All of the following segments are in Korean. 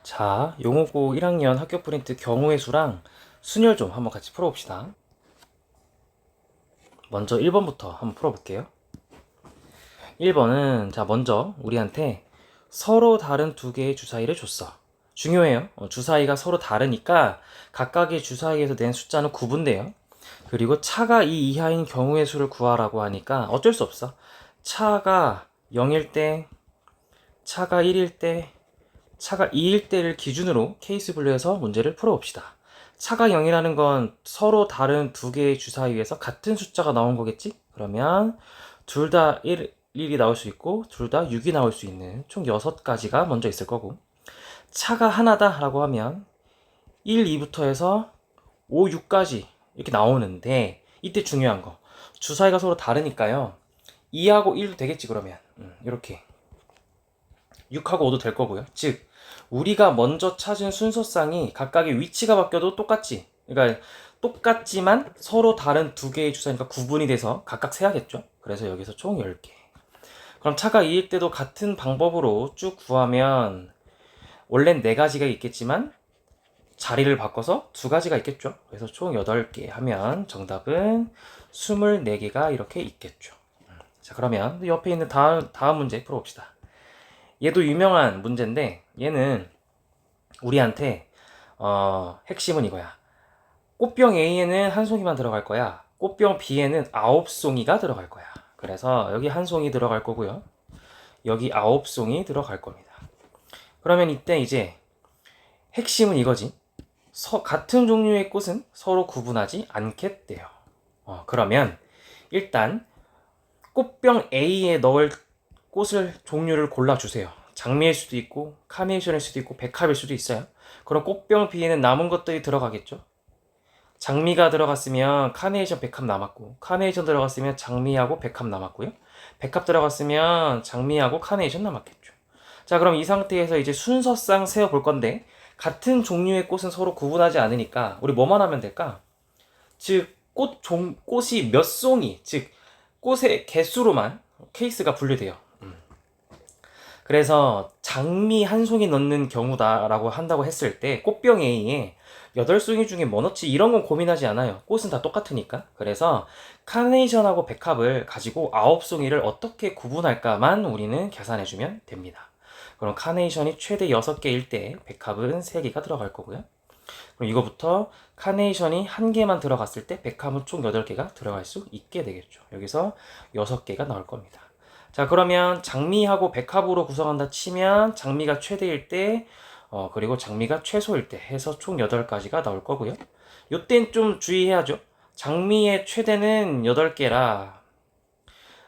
자, 용호고 1학년 학교 프린트 경우의 수랑 순열 좀 한번 같이 풀어봅시다. 먼저 1번부터 한번 풀어볼게요. 1번은 자 먼저 우리한테 서로 다른 두 개의 주사위를 줬어. 중요해요. 주사위가 서로 다르니까 각각의 주사위에서 낸 숫자는 구분돼요. 그리고 차가 2 이하인 경우의 수를 구하라고 하니까 어쩔 수 없어. 차가 0일 때, 차가 1일 때, 차가 2일 때를 기준으로 케이스 분류해서 문제를 풀어봅시다. 차가 0이라는 건 서로 다른 두 개의 주사위에서 같은 숫자가 나온 거겠지? 그러면 둘 다 1이 나올 수 있고 둘 다 6이 나올 수 있는 총 6가지가 먼저 있을 거고, 차가 하나다 라고 하면 1, 2부터 해서 5, 6까지 이렇게 나오는데, 이때 중요한 거 주사위가 서로 다르니까요 2하고 1도 되겠지. 그러면 이렇게 6하고 5도 될 거고요. 즉 우리가 먼저 찾은 순서상이 각각의 위치가 바뀌어도 똑같지. 그러니까 똑같지만 서로 다른 두 개의 주사니까 구분이 돼서 각각 세야겠죠. 그래서 여기서 총 10개. 그럼 차가 2일 때도 같은 방법으로 쭉 구하면 원래는 4가지가 있겠지만 자리를 바꿔서 2가지가 있겠죠. 그래서 총 8개 하면 정답은 24개가 이렇게 있겠죠. 자, 그러면 옆에 있는 다음 문제 풀어봅시다. 얘도 유명한 문제인데 얘는 우리한테 핵심은 이거야. 꽃병 A에는 한 송이만 들어갈 거야. 꽃병 B에는 9송이가 들어갈 거야. 그래서 여기 한 송이 들어갈 거고요. 여기 9송이 들어갈 겁니다. 그러면 이때 이제 핵심은 이거지. 같은 종류의 꽃은 서로 구분하지 않겠대요. 그러면 일단 꽃병 A에 넣을 꽃을 종류를 골라주세요. 장미일 수도 있고 카네이션일 수도 있고 백합일 수도 있어요. 그럼 꽃병 B에는 남은 것들이 들어가겠죠. 장미가 들어갔으면 카네이션, 백합 남았고, 카네이션 들어갔으면 장미하고 백합 남았고요. 백합 들어갔으면 장미하고 카네이션 남았겠죠. 자, 그럼 이 상태에서 이제 순서상 세어 볼 건데, 같은 종류의 꽃은 서로 구분하지 않으니까 우리 뭐만 하면 될까? 즉 꽃이 몇 송이, 즉 꽃의 개수로만 케이스가 분류돼요. 그래서 장미 한 송이 넣는 경우다라고 한다고 했을 때 꽃병 A에 8송이 중에 뭐 넣지? 이런 건 고민하지 않아요. 꽃은 다 똑같으니까. 그래서 카네이션하고 백합을 가지고 9송이를 어떻게 구분할까만 우리는 계산해주면 됩니다. 그럼 카네이션이 최대 6개일 때 백합은 3개가 들어갈 거고요. 그럼 이거부터 카네이션이 1개만 들어갔을 때 백합은 총 8개가 들어갈 수 있게 되겠죠. 여기서 6개가 나올 겁니다. 자, 그러면 장미하고 백합으로 구성한다 치면 장미가 최대일 때 그리고 장미가 최소일 때 해서 총 8가지가 나올 거고요. 요땐 좀 주의해야죠. 장미의 최대는 8개라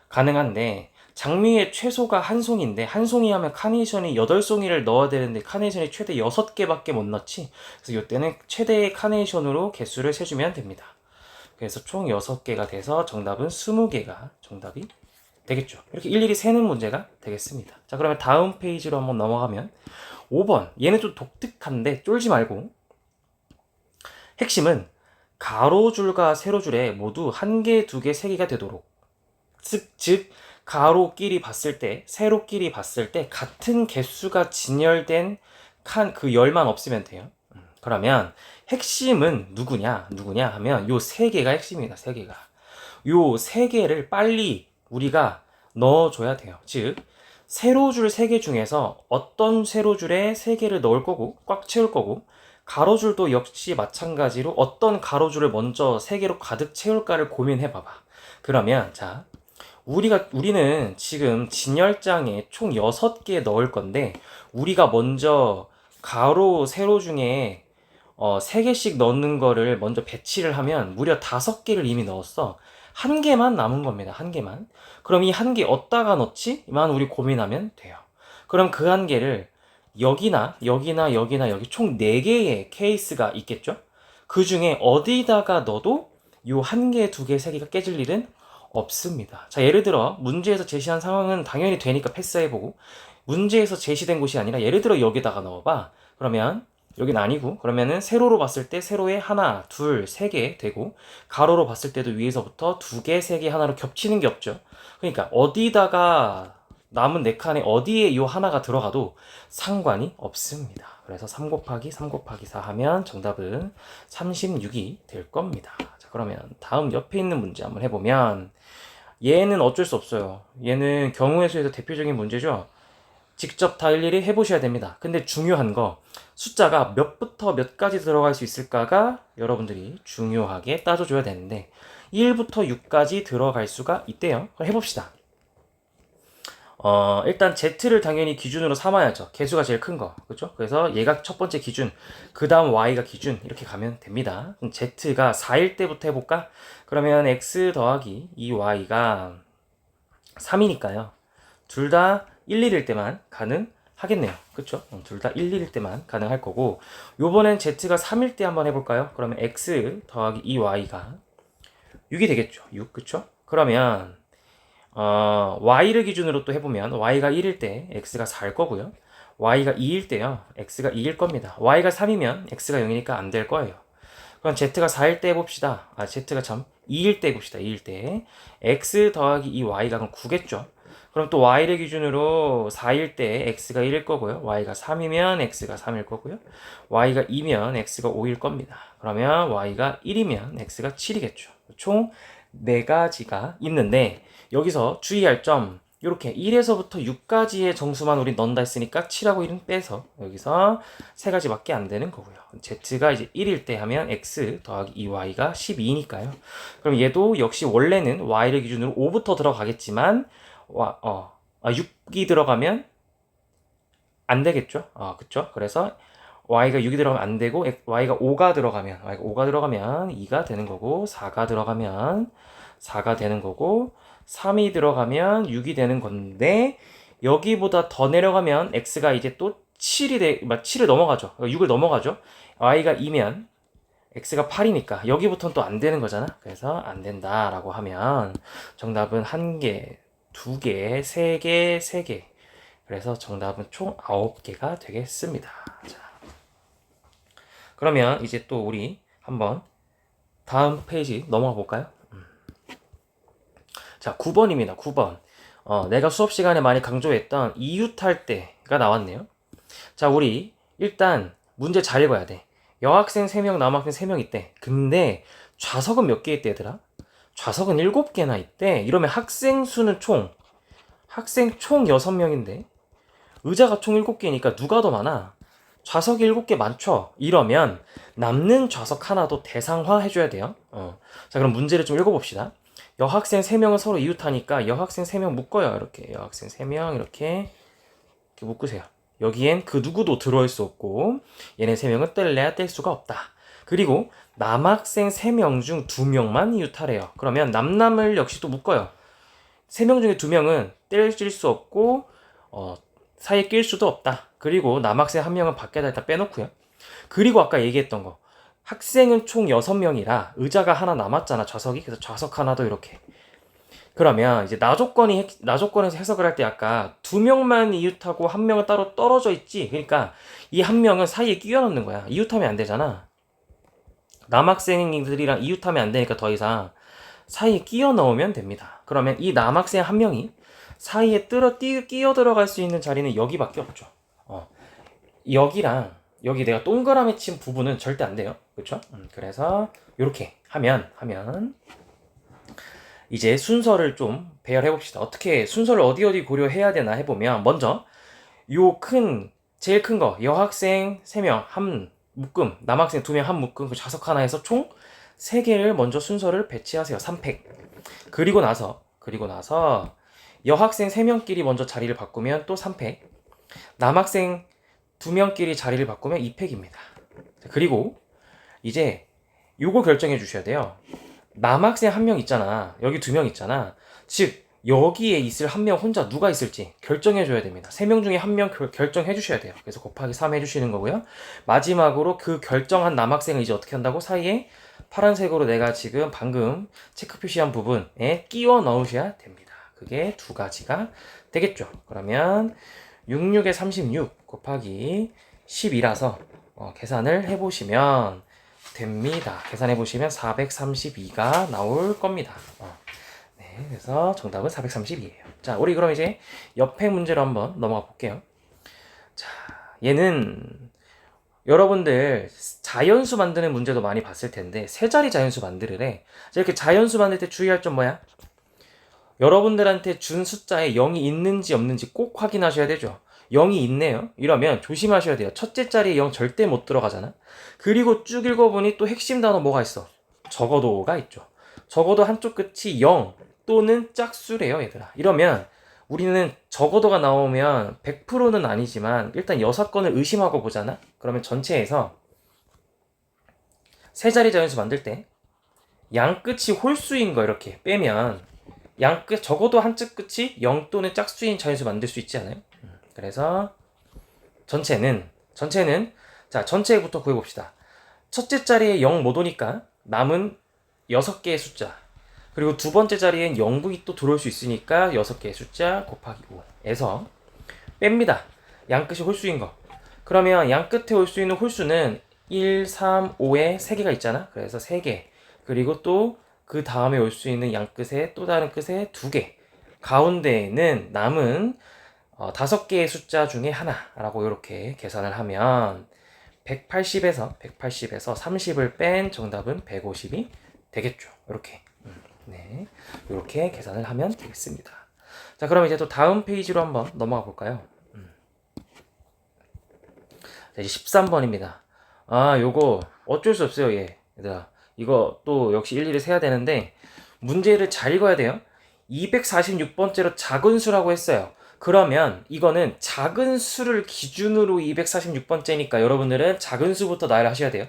가능한데 장미의 최소가 한 송인데, 한 송이 하면 카네이션이 8송이를 넣어야 되는데 카네이션이 최대 6개밖에 못 넣지. 그래서 요때는 최대의 카네이션으로 개수를 세주면 됩니다. 그래서 총 6개가 돼서 정답은 20개가 정답이 되겠죠. 이렇게 일일이 세는 문제가 되겠습니다. 자, 그러면 다음 페이지로 한번 넘어가면 5번. 얘는 좀 독특한데 쫄지 말고, 핵심은 가로줄과 세로줄에 모두 1개, 2개, 3개가 되도록, 즉 가로끼리 봤을 때 세로끼리 봤을 때 같은 개수가 진열된 그 열만 없으면 돼요. 그러면 핵심은 누구냐 하면 요 3개가 핵심입니다. 3개가 요 3개를 빨리 우리가 넣어줘야 돼요. 즉 세로줄 3개 중에서 어떤 세로줄에 3개를 넣을 거고 꽉 채울 거고, 가로줄도 역시 마찬가지로 어떤 가로줄을 먼저 3개로 가득 채울까를 고민해 봐봐. 그러면 자, 우리는 지금 진열장에 총 6개 넣을 건데, 우리가 먼저 가로 세로 중에 3개씩 넣는 거를 먼저 배치를 하면 무려 5개를 이미 넣었어. 1개만 남은 겁니다. 1개만. 그럼 이 1개 어디다가 넣지? 만 우리 고민하면 돼요. 그럼 그 1개를 여기나 여기나 여기나 여기 총 4개의 케이스가 있겠죠? 그 중에 어디다가 넣어도 요 1개, 2개, 3개가 깨질 일은 없습니다. 자, 예를 들어 문제에서 제시한 상황은 당연히 되니까 패스해보고, 문제에서 제시된 곳이 아니라 예를 들어 여기다가 넣어봐. 그러면 여긴 아니고, 그러면은 세로로 봤을 때 세로에 하나, 둘, 3개 되고, 가로로 봤을 때도 위에서부터 2개, 3개 하나로 겹치는 게 없죠. 그러니까 어디다가 남은 4칸에 어디에 이 하나가 들어가도 상관이 없습니다. 그래서 3 곱하기 3 곱하기 4 하면 정답은 36이 될 겁니다. 자, 그러면 다음 옆에 있는 문제 한번 해보면 얘는 어쩔 수 없어요. 얘는 경우의 수에서 대표적인 문제죠. 직접 다 일일이 해보셔야 됩니다. 근데 중요한 거 숫자가 몇부터 몇까지 들어갈 수 있을까가 여러분들이 중요하게 따져줘야 되는데 1부터 6까지 들어갈 수가 있대요. 그럼 해봅시다. 일단 Z를 당연히 기준으로 삼아야죠. 개수가 제일 큰 거. 그렇죠? 그래서 얘가 첫 번째 기준, 그 다음 Y가 기준 이렇게 가면 됩니다. 그럼 Z가 4일 때부터 해볼까? 그러면 X 더하기 2Y가 3이니까요. 둘 다 1, 1일 때만 가능하겠네요. 그쵸? 둘 다 1, 1일 때만 가능할 거고 요번엔 Z가 3일 때 한번 해볼까요? 그러면 X 더하기 2Y가 6이 되겠죠. 6, 그쵸? 그러면 Y를 기준으로 또 해보면 Y가 1일 때 X가 4일 거고요. Y가 2일 때요. X가 2일 겁니다. Y가 3이면 X가 0이니까 안 될 거예요. 그럼 Z가 4일 때 해봅시다. Z가 참 2일 때 해봅시다. 2일 때 X 더하기 2Y가 그럼 9겠죠. 그럼 또 Y를 기준으로 4일 때 X가 1일 거고요. Y가 3이면 X가 3일 거고요. Y가 2면 X가 5일 겁니다. 그러면 Y가 1이면 X가 7이겠죠. 총 4가지가 있는데 여기서 주의할 점 이렇게 1에서부터 6까지의 정수만 우리 넣는다 했으니까 7하고 1은 빼서 여기서 3가지밖에 안 되는 거고요. Z가 이제 1일 때 하면 X 더하기 2Y가 12니까요. 그럼 얘도 역시 원래는 Y를 기준으로 5부터 들어가겠지만 6이 들어가면 안 되겠죠? 그쵸? 그래서 Y가 6이 들어가면 안 되고 Y가 5가 들어가면 2가 되는 거고 4가 들어가면 4가 되는 거고 3이 들어가면 6이 되는 건데 여기보다 더 내려가면 X가 이제 또 7을 넘어가죠. 6을 넘어가죠. Y가 2면 X가 8이니까 여기부터는 또 안 되는 거잖아. 그래서 안 된다라고 하면 정답은 1개, 2개, 3개, 3개. 그래서 정답은 총 9개가 되겠습니다. 자, 그러면 이제 또 우리 한번 다음 페이지 넘어가 볼까요? 자, 9번입니다. 9번. 내가 수업 시간에 많이 강조했던 이웃할 때가 나왔네요. 자, 우리 일단 문제 잘 읽어야 돼. 여학생 3명, 남학생 3명 있대. 근데 좌석은 몇 개 있대, 얘들아? 좌석은 7개나 있대. 이러면 학생 총 6명인데 의자가 총 7개니까 누가 더 많아? 좌석이 7개 많죠? 이러면 남는 좌석 하나도 대상화 해줘야 돼요. 자, 그럼 문제를 좀 읽어봅시다. 여학생 3명은 서로 이웃하니까 여학생 3명 묶어요. 이렇게 여학생 3명 이렇게 묶으세요. 여기엔 그 누구도 들어올 수 없고 얘네 3명은 뗄래야 뗄 수가 없다. 그리고 남학생 3명 중 2명만 이웃하래요. 그러면 남남을 역시 또 묶어요. 3명 중에 2명은 뗄 수 없고 사이에 낄 수도 없다. 그리고 남학생 1명은 밖에다 일단 빼놓고요. 그리고 아까 얘기했던 거 학생은 총 6명이라 의자가 하나 남았잖아, 좌석이. 그래서 좌석 하나도 이렇게. 그러면 이제 나조건에서 해석을 할 때 아까 2명만 이웃하고 1명은 따로 떨어져 있지. 그러니까 이 1명은 사이에 끼워 넣는 거야. 이웃하면 안 되잖아. 남학생들이랑 이웃하면 안 되니까 더 이상 사이에 끼워 넣으면 됩니다. 그러면 이 남학생 1명이 사이에 끼어 들어갈 수 있는 자리는 여기밖에 없죠. 여기랑 여기 내가 동그라미 친 부분은 절대 안 돼요. 그렇죠? 그래서 이렇게 하면 이제 순서를 좀 배열해 봅시다. 어떻게 순서를 어디 고려해야 되나 해보면 먼저 제일 큰 거 여학생 3명 한 묶음, 남학생 2명 한 묶음, 그 좌석 하나에서 총 3개를 먼저 순서를 배치하세요. 3팩. 그리고 나서 여학생 3명끼리 먼저 자리를 바꾸면 또 3팩. 남학생 2명끼리 자리를 바꾸면 2팩입니다. 그리고 이제 요거 결정해 주셔야 돼요. 남학생 1명 있잖아. 여기 2명 있잖아. 즉 여기에 있을 1명 혼자 누가 있을지 결정해 줘야 됩니다. 3명 중에 1명 결정해 주셔야 돼요. 그래서 곱하기 3 해주시는 거고요. 마지막으로 그 결정한 남학생을 이제 어떻게 한다고? 사이에 파란색으로 내가 지금 방금 체크 표시한 부분에 끼워 넣으셔야 됩니다. 그게 2가지가 되겠죠. 그러면 66에 36 곱하기 10이라서 계산을 해보시면 됩니다. 계산해보시면 432가 나올 겁니다. 네, 그래서 정답은 430이에요. 자, 우리 그럼 이제 옆에 문제로 한번 넘어가 볼게요. 자, 얘는 여러분들 자연수 만드는 문제도 많이 봤을 텐데 세 자리 자연수 만들으래. 자, 이렇게 자연수 만들 때 주의할 점 뭐야? 여러분들한테 준 숫자에 0이 있는지 없는지 꼭 확인하셔야 되죠. 0이 있네요. 이러면 조심하셔야 돼요. 첫째 자리에 0 절대 못 들어가잖아. 그리고 쭉 읽어보니 또 핵심 단어 뭐가 있어? 적어도가 있죠. 적어도 한쪽 끝이 0 또는 짝수래요, 얘들아. 이러면 우리는 적어도가 나오면 100%는 아니지만 일단 6건을 의심하고 보잖아. 그러면 전체에서 세 자리 자연수 만들 때 양 끝이 홀수인 거 이렇게 빼면 양 끝 적어도 한쪽 끝이 0 또는 짝수인 자연수 만들 수 있지 않아요? 그래서 전체는 자, 전체부터 구해봅시다. 첫째 자리에 0 못 오니까 남은 6개의 숫자, 그리고 두 번째 자리엔 0분이 또 들어올 수 있으니까 6개의 숫자 곱하기 5에서 뺍니다. 양 끝이 홀수인 거. 그러면 양 끝에 올 수 있는 홀수는 1, 3, 5에 3개가 있잖아. 그래서 3개. 그리고 또 그 다음에 올 수 있는 양 끝에 또 다른 끝에 2개. 가운데에는 남은 5개의 숫자 중에 하나라고 이렇게 계산을 하면 180에서 30을 뺀 정답은 150이 되겠죠. 이렇게. 네. 이렇게 계산을 하면 되겠습니다. 자, 그럼 이제 또 다음 페이지로 한번 넘어가 볼까요? 자, 이제 13번입니다. 아, 요거 어쩔 수 없어요, 얘들아. 이거 또 역시 일일이 세야 되는데 문제를 잘 읽어야 돼요. 246번째로 작은 수라고 했어요. 그러면 이거는 작은 수를 기준으로 246번째니까 여러분들은 작은 수부터 나열을 하셔야 돼요.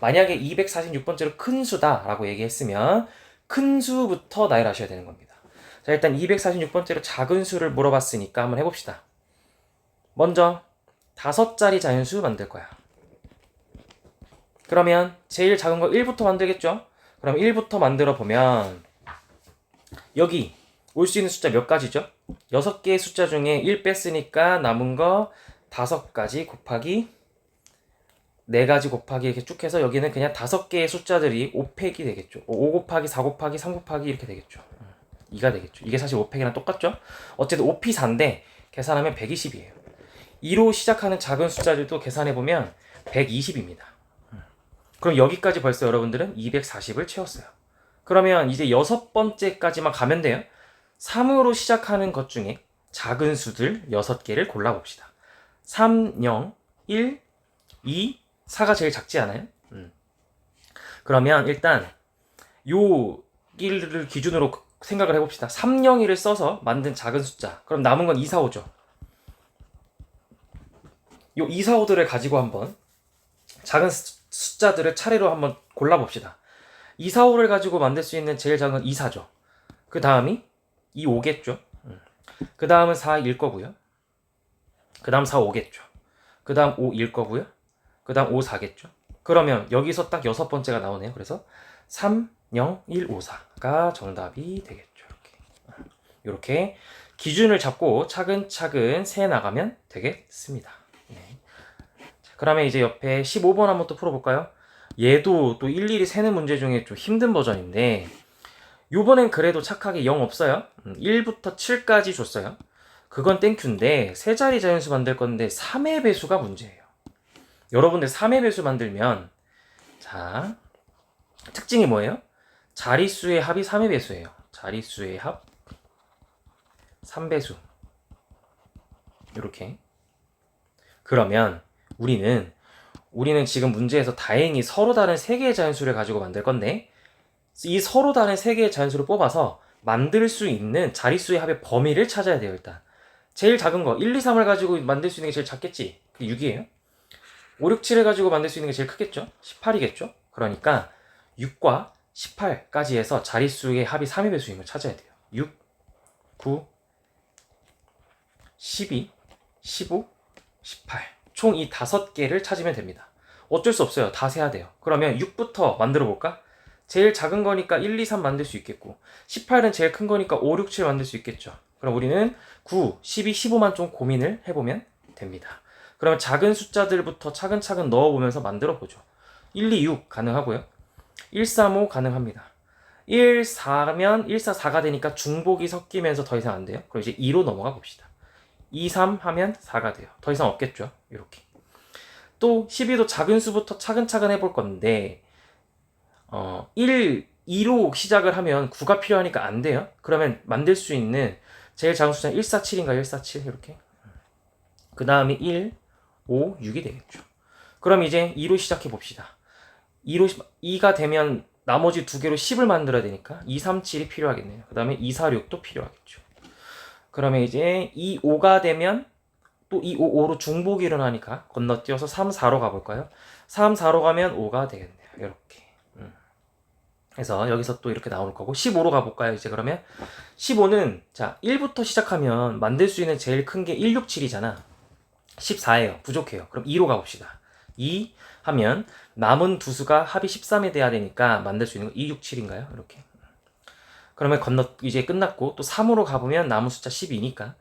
만약에 246번째로 큰 수다라고 얘기했으면 큰 수부터 나열하셔야 되는 겁니다. 자, 일단 246번째로 작은 수를 물어봤으니까 한번 해봅시다. 먼저 5자리 자연수 만들 거야. 그러면 제일 작은 거 1부터 만들겠죠? 그럼 1부터 만들어 보면 여기 올 수 있는 숫자 몇 가지죠? 6개의 숫자 중에 1 뺐으니까 남은 거 5가지 곱하기 4가지 곱하기 이렇게 쭉 해서 여기는 그냥 5개의 숫자들이 5팩이 되겠죠. 5 곱하기 4 곱하기 3 곱하기 이렇게 되겠죠. 2가 되겠죠. 이게 사실 5팩이랑 똑같죠? 어쨌든 5p 4인데 계산하면 120이에요. 2로 시작하는 작은 숫자들도 계산해보면 120입니다. 그럼 여기까지 벌써 여러분들은 240을 채웠어요. 그러면 이제 6번째까지만 가면 돼요. 3으로 시작하는 것 중에 작은 수들 6개를 골라봅시다. 3, 0, 1, 2, 4가 제일 작지 않아요? 그러면 일단 여기를 기준으로 생각을 해봅시다. 3, 0, 1을 써서 만든 작은 숫자. 그럼 남은 건 2, 4, 5죠. 요 2, 4, 5들을 가지고 한번 작은 숫자들을 차례로 한번 골라봅시다. 2, 4, 5를 가지고 만들 수 있는 제일 작은 건 2, 4죠. 그 다음이 2, 5겠죠. 그 다음은 4, 1 거고요. 그 다음 4, 5겠죠. 그 다음 5, 1 거고요. 그 다음 5, 4겠죠. 그러면 여기서 딱 6번째가 나오네요. 그래서 3, 0, 1, 5, 4가 정답이 되겠죠. 이렇게 기준을 잡고 차근차근 세 나가면 되겠습니다. 네. 자, 그러면 이제 옆에 15번 한번 또 풀어볼까요? 얘도 또 일일이 세는 문제 중에 좀 힘든 버전인데 요번엔 그래도 착하게 0 없어요. 1부터 7까지 줬어요. 그건 땡큐인데 세 자리 자연수 만들 건데 3의 배수가 문제예요. 여러분들 3의 배수 만들면 자, 특징이 뭐예요? 자릿수의 합이 3의 배수예요. 자릿수의 합 3배수. 이렇게. 그러면 우리는 지금 문제에서 다행히 서로 다른 3개의 자연수를 가지고 만들 건데 이 서로 다른 3개의 자연수를 뽑아서 만들 수 있는 자릿수의 합의 범위를 찾아야 돼요. 일단 제일 작은 거 1, 2, 3을 가지고 만들 수 있는 게 제일 작겠지. 그게 6이에요. 5, 6, 7을 가지고 만들 수 있는 게 제일 크겠죠. 18이겠죠. 그러니까 6과 18까지 해서 자릿수의 합이 3의 배수임을 찾아야 돼요. 6, 9, 12, 15, 18. 총 이 5개를 찾으면 됩니다. 어쩔 수 없어요. 다 세야 돼요. 그러면 6부터 만들어 볼까? 제일 작은 거니까 1, 2, 3 만들 수 있겠고 18은 제일 큰 거니까 5, 6, 7 만들 수 있겠죠. 그럼 우리는 9, 12, 15만 좀 고민을 해보면 됩니다. 그러면 작은 숫자들부터 차근차근 넣어보면서 만들어 보죠. 1, 2, 6 가능하고요. 1, 3, 5 가능합니다. 1, 4면 1, 4, 4가 되니까 중복이 섞이면서 더 이상 안 돼요. 그럼 이제 2로 넘어가 봅시다. 2, 3 하면 4가 돼요. 더 이상 없겠죠. 이렇게. 또 12도 작은 수부터 차근차근 해볼 건데 1, 2로 시작을 하면 9가 필요하니까 안 돼요. 그러면 만들 수 있는 제일 작은 숫자는 147인가 147 이렇게. 그 다음에 1, 5, 6이 되겠죠. 그럼 이제 2로 시작해 봅시다. 2가 되면 나머지 두 개로 10을 만들어야 되니까 2, 3, 7이 필요하겠네요. 그 다음에 2, 4, 6도 필요하겠죠. 그러면 이제 2, 5가 되면 또 2, 5, 5로 중복이 일어나니까 건너뛰어서 3, 4로 가볼까요? 3, 4로 가면 5가 되겠네요. 이렇게. 그래서 여기서 또 이렇게 나올 거고 15로 가볼까요? 이제 그러면 15는 자 1부터 시작하면 만들 수 있는 제일 큰 게 1, 6, 7이잖아. 14예요. 부족해요. 그럼 2로 가봅시다. 2 하면 남은 두 수가 합이 13이 돼야 되니까 만들 수 있는 거 2, 6, 7인가요? 이렇게. 그러면 이제 끝났고 또 3으로 가보면 남은 숫자 12니까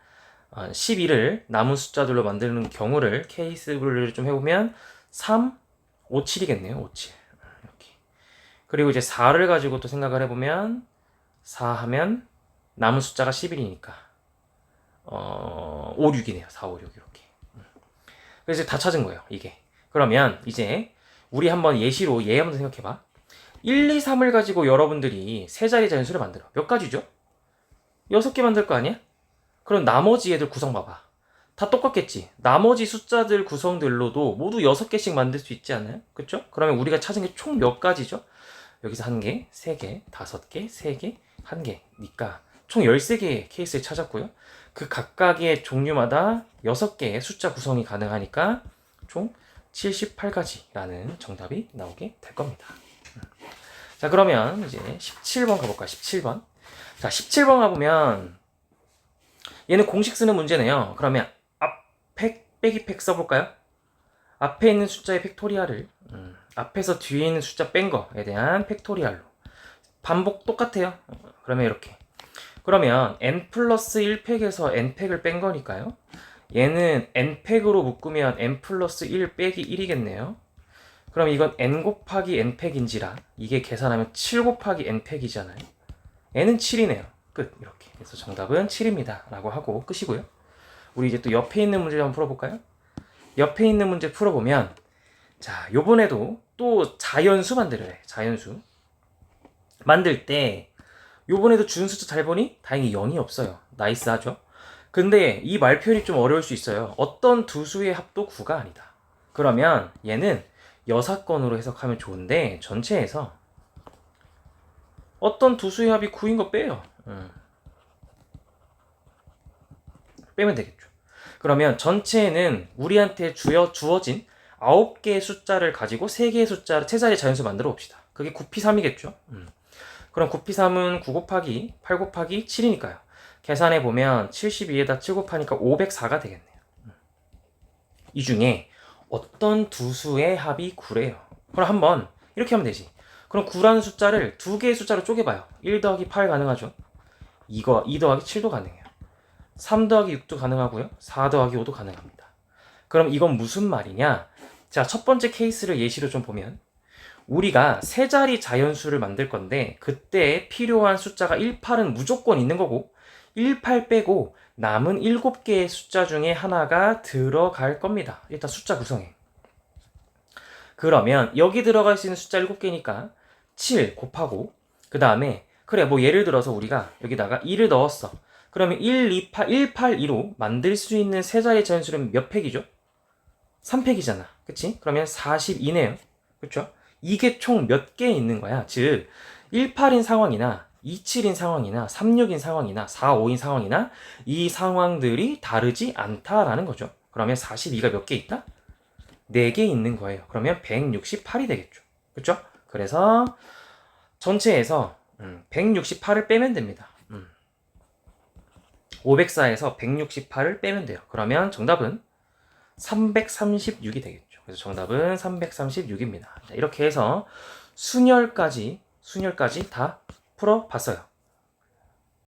12를 남은 숫자들로 만드는 경우를 케이스를 좀 해보면 3, 5, 7이겠네요. 5, 7 이렇게. 그리고 이제 4를 가지고 또 생각을 해보면 4 하면 남은 숫자가 11이니까 5, 6이네요. 4, 5, 6 이렇게. 그래서 다 찾은 거예요. 이게. 그러면 이제 우리 한번 예시로 얘 한번 생각해봐. 1, 2, 3을 가지고 여러분들이 세 자리 자연수를 만들어. 몇 가지죠? 6개 만들 거 아니야? 그럼 나머지 애들 구성 봐봐. 다 똑같겠지. 나머지 숫자들 구성들로도 모두 6개씩 만들 수 있지 않아요? 그쵸? 그러면 우리가 찾은 게 총 몇 가지죠? 여기서 1개, 3개, 5개, 3개, 1개. 니까 총 13개의 케이스를 찾았고요. 그 각각의 종류마다 6개의 숫자 구성이 가능하니까 총 78가지라는 정답이 나오게 될 겁니다. 자, 그러면 이제 17번 가볼까요? 17번. 자, 17번 가보면 얘는 공식 쓰는 문제네요. 그러면 앞팩 빼기 팩 써볼까요? 앞에 있는 숫자의 팩토리얼을 앞에서 뒤에 있는 숫자 뺀 거에 대한 팩토리얼로 반복 똑같아요. 그러면 이렇게. 그러면 n 플러스 1팩에서 n팩을 뺀 거니까요. 얘는 n팩으로 묶으면 n 플러스 1 빼기 1이겠네요. 그럼 이건 n 곱하기 n팩인지라 이게 계산하면 7 곱하기 n팩이잖아요. n은 7이네요. 끝. 이렇게. 그래서 정답은 7입니다. 라고 하고 끝이고요. 우리 이제 또 옆에 있는 문제 한번 풀어볼까요? 옆에 있는 문제 풀어보면 자, 요번에도 또 자연수 만들어야 해. 자연수. 만들 때 요번에도 준 숫자 잘 보니? 다행히 0이 없어요. 나이스하죠? 근데 이 말표현이 좀 어려울 수 있어요. 어떤 두 수의 합도 9가 아니다. 그러면 얘는 여사건으로 해석하면 좋은데 전체에서 어떤 두 수의 합이 9인 거 빼요. 빼면 되겠죠. 그러면 전체에는 우리한테 주어진 9개의 숫자를 가지고 3개의 숫자를 세 자리 자연수 만들어 봅시다. 그게 9p3이겠죠. 그럼 9p3은 9 곱하기 8 곱하기 7이니까요. 계산해 보면 72에다 7 곱하니까 504가 되겠네요. 이 중에 어떤 두 수의 합이 9래요. 그럼 한번 이렇게 하면 되지. 그럼 9라는 숫자를 두 개의 숫자로 쪼개봐요. 1 더하기 8 가능하죠. 2 더하기 7도 가능해요. 3 더하기 6도 가능하고요. 4 더하기 5도 가능합니다. 그럼 이건 무슨 말이냐? 자, 첫 번째 케이스를 예시로 좀 보면 우리가 세 자리 자연수를 만들 건데 그때 필요한 숫자가 18은 무조건 있는 거고 18 빼고 남은 7개의 숫자 중에 하나가 들어갈 겁니다. 일단 숫자 구성에. 그러면 여기 들어갈 수 있는 숫자 7개니까 7 곱하고 그 다음에 그래 뭐 예를 들어서 우리가 여기다가 2를 넣었어. 그러면 1, 2, 8, 1, 8, 2로 만들 수 있는 세 자리 자연수는 몇 팩이죠? 3팩이잖아. 그치? 그러면 42네요. 그쵸? 이게 총 몇 개 있는 거야? 즉 18인 상황이나 27인 상황이나 36인 상황이나 45인 상황이나 이 상황들이 다르지 않다라는 거죠. 그러면 42가 몇 개 있다? 4개 있는 거예요. 그러면 168이 되겠죠. 그쵸? 그래서 전체에서 168을 빼면 됩니다. 504에서 168을 빼면 돼요. 그러면 정답은 336이 되겠죠. 그래서 정답은 336입니다. 이렇게 해서 순열까지 다 풀어봤어요.